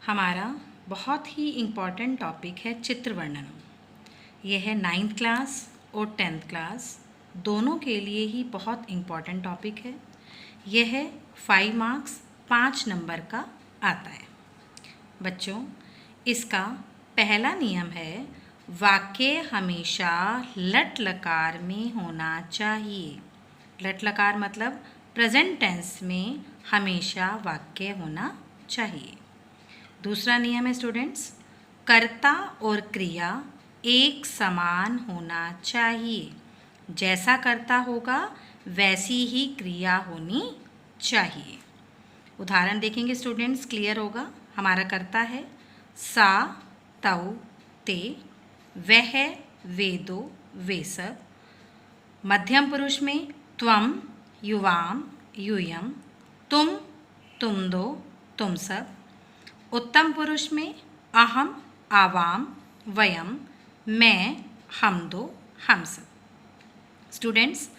हमारा बहुत ही important topic है चित्र वर्णन। यह है 9th क्लास और 10th क्लास दोनों के लिए ही बहुत इम्पॉर्टेंट टॉपिक है। यह है 5 मार्क्स 5 नंबर का आता है। बच्चों, इसका पहला नियम है वाक्य हमेशा लट लकार में होना चाहिए। लट लकार मतलब प्रेजेंट टेंस में हमेशा वाक्य होना चाहिए। दूसरा नियम है स्टूडेंट्स, कर्ता और क्रिया एक समान होना चाहिए। जैसा कर्ता होगा वैसी ही क्रिया होनी चाहिए। उदाहरण देखेंगे स्टूडेंट्स, क्लियर होगा। हमारा कर्ता है सा, तौ, ते, वह, वे दो, वे सब। मध्यम पुरुष में त्वम, युवाम, यूयम, तुम, तुम दो, तुम सब। उत्तम पुरुष में अहम, आवाम, वयम, मैं, हम दो, हम सब। स्टूडेंट्स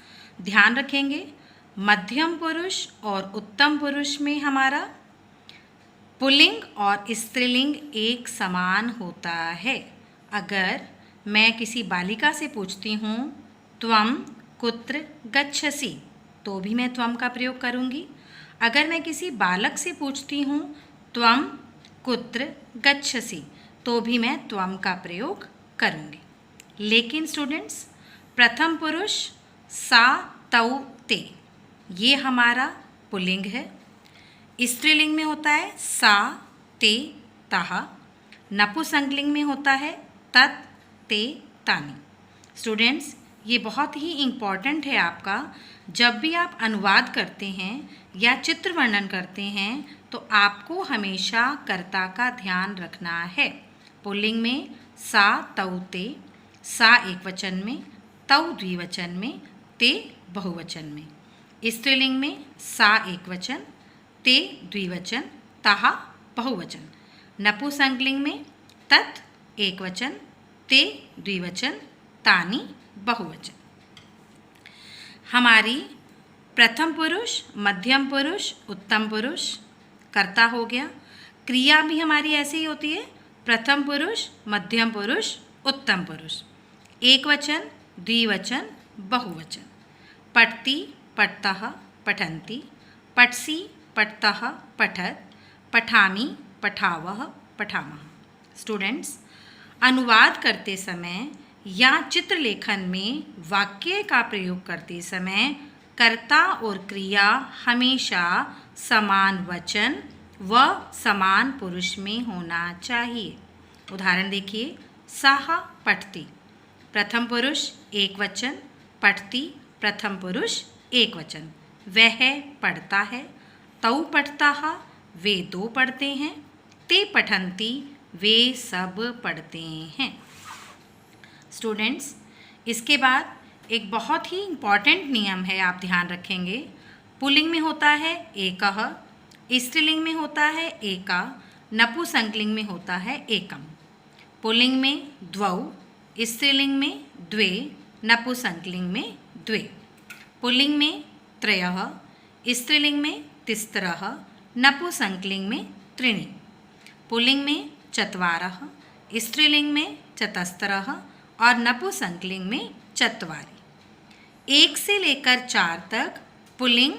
ध्यान रखेंगे, मध्यम पुरुष और उत्तम पुरुष में हमारा पुल्लिंग और स्त्रीलिंग एक समान होता है। अगर मैं किसी बालिका से पूछती हूँ त्वम कुत्र गच्छसि, तो भी मैं त्वम का प्रयोग करूँगी। अगर मैं किसी बालक से पूछती हूँ त्वम कुत्र गच्छसि, तो भी मैं त्वम का प्रयोग करूँगी। लेकिन स्टूडेंट्स प्रथम पुरुष सा, तौ, ते, ये हमारा पुल्लिंग है। स्त्रीलिंग में होता है सा, ते, तः। नपुंसकलिंग में होता है तत्, ते, तानि। स्टूडेंट्स ये बहुत ही इम्पॉर्टेंट है आपका। जब भी आप अनुवाद करते हैं या चित्र वर्णन करते हैं तो आपको हमेशा कर्ता का ध्यान रखना है। पुल्लिंग में सा, तौ, ते, सा एकवचन में, तौ द्विवचन में, ते बहुवचन में। स्त्रीलिंग में सा एकवचन, ते द्विवचन, तः बहुवचन। नपुंसकलिंग में तत् एकवचन, ते द्विवचन, तानि बहुवचन। हमारी प्रथम पुरुष, मध्यम पुरुष, उत्तम पुरुष कर्ता हो गया। क्रिया भी हमारी ऐसे ही होती है, प्रथम पुरुष, मध्यम पुरुष, उत्तम पुरुष। एक वचन, द्विवचन, बहुवचन। पठति, पठतः, पठन्ति, पठसि, पठतः, पठत्, पठामि, पठावः, पठामः। स्टूडेंट्स अनुवाद करते समय या चित्रलेखन में वाक्य का प्रयोग करते समय कर्ता और क्रिया हमेशा समान वचन व समान पुरुष में होना चाहिए। उदाहरण देखिए, सः पठति, प्रथम पुरुष एक वचन, पठति प्रथम पुरुष एक वचन। वह पढ़ता है, तौ पठतः, वे दो पढ़ते हैं, ते पठन्ति, वे सब पढ़ते हैं। स्टूडेंट्स इसके बाद एक बहुत ही इम्पॉर्टेंट नियम है, आप ध्यान रखेंगे। पुल्लिंग में होता है एकः, स्त्रीलिंग में होता है एका, नपुंसकलिंग में होता है एकम। पुल्लिंग में द्वौ, स्त्रीलिंग में द्वे, नपुंसकलिंग में द्वे। पुल्लिंग में त्रयः, स्त्रीलिंग में तिस्रः, नपुंसकलिंग में त्रीणि। पुल्लिंग में चत्वारः, स्त्रीलिंग में चतस्रः और नपुंसकलिंग में चत्वारि। 1 से लेकर 4 तक पुल्लिंग,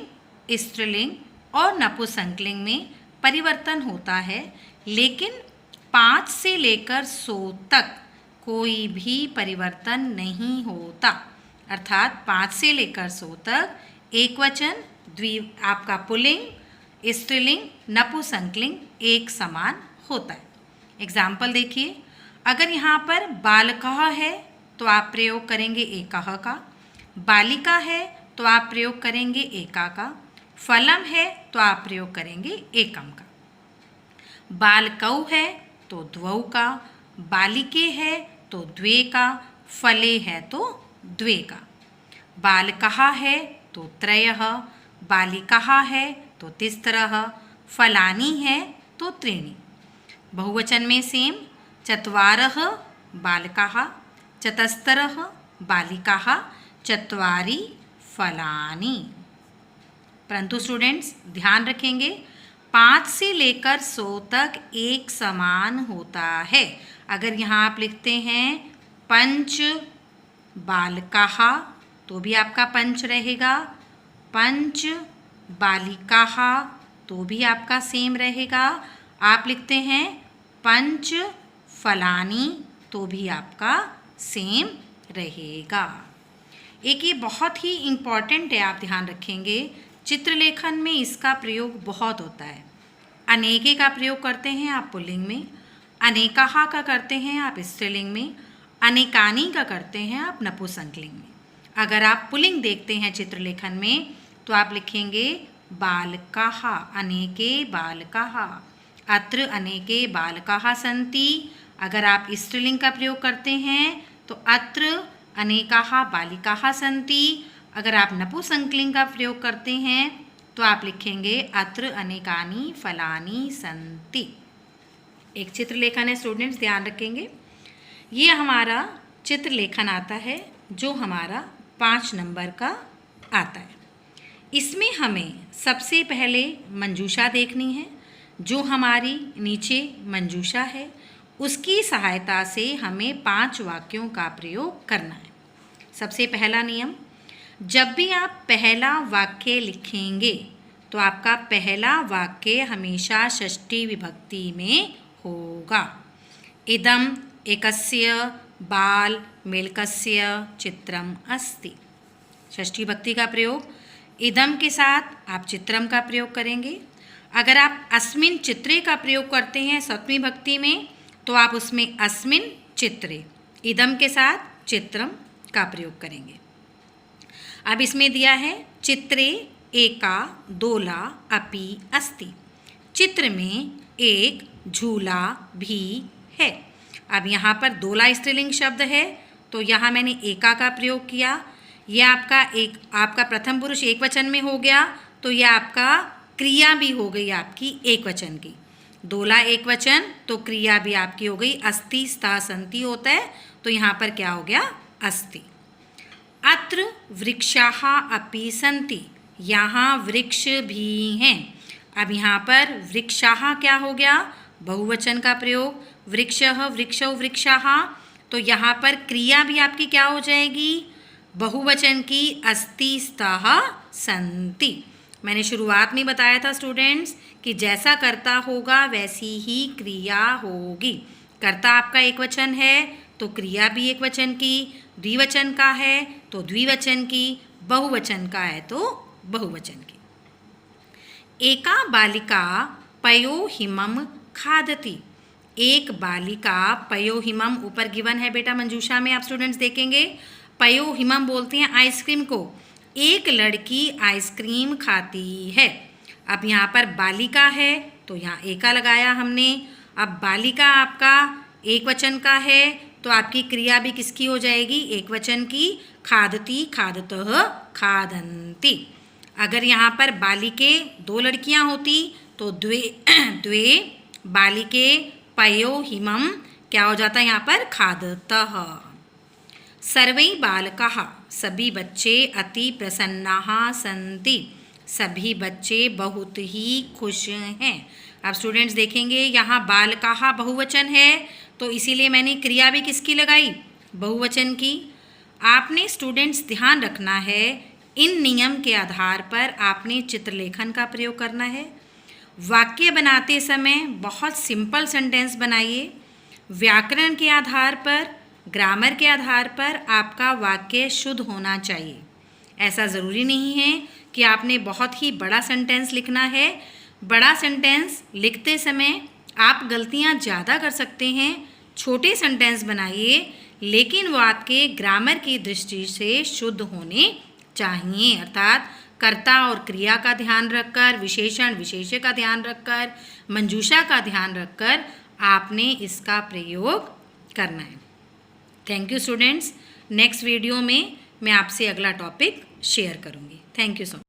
स्त्रीलिंग और नपुंसकलिंग में परिवर्तन होता है, लेकिन 5 से लेकर 100 तक कोई भी परिवर्तन नहीं होता। अर्थात 5 से लेकर 100 तक एक वचन, आपका पुल्लिंग, स्त्रीलिंग, नपुंसकलिंग एक समान होता है। एग्जाम्पल देखिए, अगर यहाँ पर बालकः है तो आप प्रयोग करेंगे एकः का, बालिका है तो आप प्रयोग करेंगे एका का, फलम है तो आप प्रयोग करेंगे एकम का। बालकौ है तो द्वौ का, बालिके है तो द्वे का, फले है तो द्वे का। बालकः है तो त्रयः, बालिकाः है तो तिस्रः, फलानि है तो त्रीणि। बहुवचन में सेम, चत्वारः बालकाः, चतस्रः बालिकाः, चत्वारि फलानि। परंतु स्टूडेंट्स ध्यान रखेंगे, 5 से लेकर 100 तक एक समान होता है। अगर यहाँ आप लिखते हैं पंच बालकाः तो भी आपका पंच रहेगा, पंच बालिकाः तो भी आपका सेम रहेगा। आप लिखते हैं पंच फलानी तो भी आपका सेम रहेगा। एक ये बहुत ही इम्पॉर्टेंट है, आप ध्यान रखेंगे, चित्रलेखन में इसका प्रयोग बहुत होता है। अनेके का प्रयोग करते हैं आप पुल्लिंग में, अनेकाः का करते हैं आप स्त्रीलिंग में, अनेकानी का करते हैं आप नपुंसकलिंग में। अगर आप पुल्लिंग देखते हैं चित्रलेखन में तो आप लिखेंगे बालकाः, अनेके बालकाः, अत्र अनेके बालकाः सन्ति। अगर आप स्त्रीलिंग का प्रयोग करते हैं तो अत्र अनेकाः बालिकाः सन्ति। अगर आप नपुंसकलिंग का प्रयोग करते हैं तो आप लिखेंगे अत्र अनेकानि फलानि सन्ति। एक चित्रलेखन है स्टूडेंट्स, ध्यान रखेंगे। ये हमारा चित्रलेखन आता है जो हमारा 5 नंबर का आता है। इसमें हमें सबसे पहले मंजूषा देखनी है। जो हमारी नीचे मंजूषा है उसकी सहायता से हमें 5 वाक्यों का प्रयोग करना है। सबसे पहला नियम, जब भी आप पहला वाक्य लिखेंगे तो आपका पहला वाक्य हमेशा षष्ठी विभक्ति में होगा। इदम एकस्य बाल मेलकस्य चित्रम अस्ति। षष्ठी विभक्ति का प्रयोग इदम के साथ आप चित्रम का प्रयोग करेंगे। अगर आप अस्मिन् चित्रे का प्रयोग करते हैं सप्तमी विभक्ति में तो आप उसमें अस्मिन् चित्रे इदम के साथ चित्रम का प्रयोग करेंगे। अब इसमें दिया है चित्रे एका दोला अपि अस्ति। चित्र में एक झूला भी है। अब यहाँ पर दोला स्त्रीलिंग शब्द है तो यहाँ मैंने एका का प्रयोग किया। यह आपका प्रथम पुरुष एक वचन में हो गया तो यह आपका क्रिया भी हो गई आपकी एक वचन की। दोला एक वचन तो क्रिया भी आपकी हो गई। अस्ति स्था सन्ति होता है तो यहाँ पर क्या हो गया, अस्ति। अत्र वृक्षाः अपि सन्ति। यहाँ वृक्ष भी हैं। अब यहाँ पर वृक्षाः क्या हो गया, बहुवचन का प्रयोग। वृक्षः वृक्षौ वृक्षाः तो यहाँ पर क्रिया भी आपकी क्या हो जाएगी, बहुवचन की, अस्ति स्तः सन्ति। मैंने शुरुआत में बताया था स्टूडेंट्स कि जैसा कर्ता होगा वैसी ही क्रिया होगी। कर्ता आपका एक वचन है तो क्रिया भी एक वचन की, द्विवचन का है तो द्विवचन की, बहुवचन का है तो बहुवचन की। एका बालिका पयोहिमं खादति। एक बालिका पयोहिमं ऊपर गिवन है बेटा मंजूषा में, आप स्टूडेंट्स देखेंगे पयोहिमं बोलते हैं आइसक्रीम को। एक लड़की आइसक्रीम खाती है। अब यहाँ पर बालिका है तो यहाँ एका लगाया हमने। अब बालिका आपका एक वचन का है तो आपकी क्रिया भी किसकी हो जाएगी, एक वचन की। खादती खादतः खादन्ति। अगर यहाँ पर बालिके दो लड़कियाँ होती तो द्वे बालिके पयोहिमं क्या हो जाता है यहाँ पर, खादतः। सर्वे बालकाः सभी बच्चे अति प्रसन्नाः सन्ति। सभी बच्चे बहुत ही खुश हैं। अब स्टूडेंट्स देखेंगे यहाँ बालकाः बहुवचन है तो इसीलिए मैंने क्रिया भी किसकी लगाई, बहुवचन की। आपने स्टूडेंट्स ध्यान रखना है, इन नियम के आधार पर आपने चित्रलेखन का प्रयोग करना है। वाक्य बनाते समय बहुत सिंपल सेंटेंस बनाइए। व्याकरण के आधार पर, ग्रामर के आधार पर आपका वाक्य शुद्ध होना चाहिए। ऐसा ज़रूरी नहीं है कि आपने बहुत ही बड़ा सेंटेंस लिखना है। बड़ा सेंटेंस लिखते समय आप गलतियां ज़्यादा कर सकते हैं। छोटे सेंटेंस बनाइए लेकिन वो आपके ग्रामर की दृष्टि से शुद्ध होने चाहिए। अर्थात कर्ता और क्रिया का ध्यान रखकर, विशेषण विशेष्य का ध्यान रखकर, मंजूषा का ध्यान रखकर आपने इसका प्रयोग करना है। Thank you students. Next video में मैं आपसे अगला टॉपिक शेयर करूंगी। Thank you so much.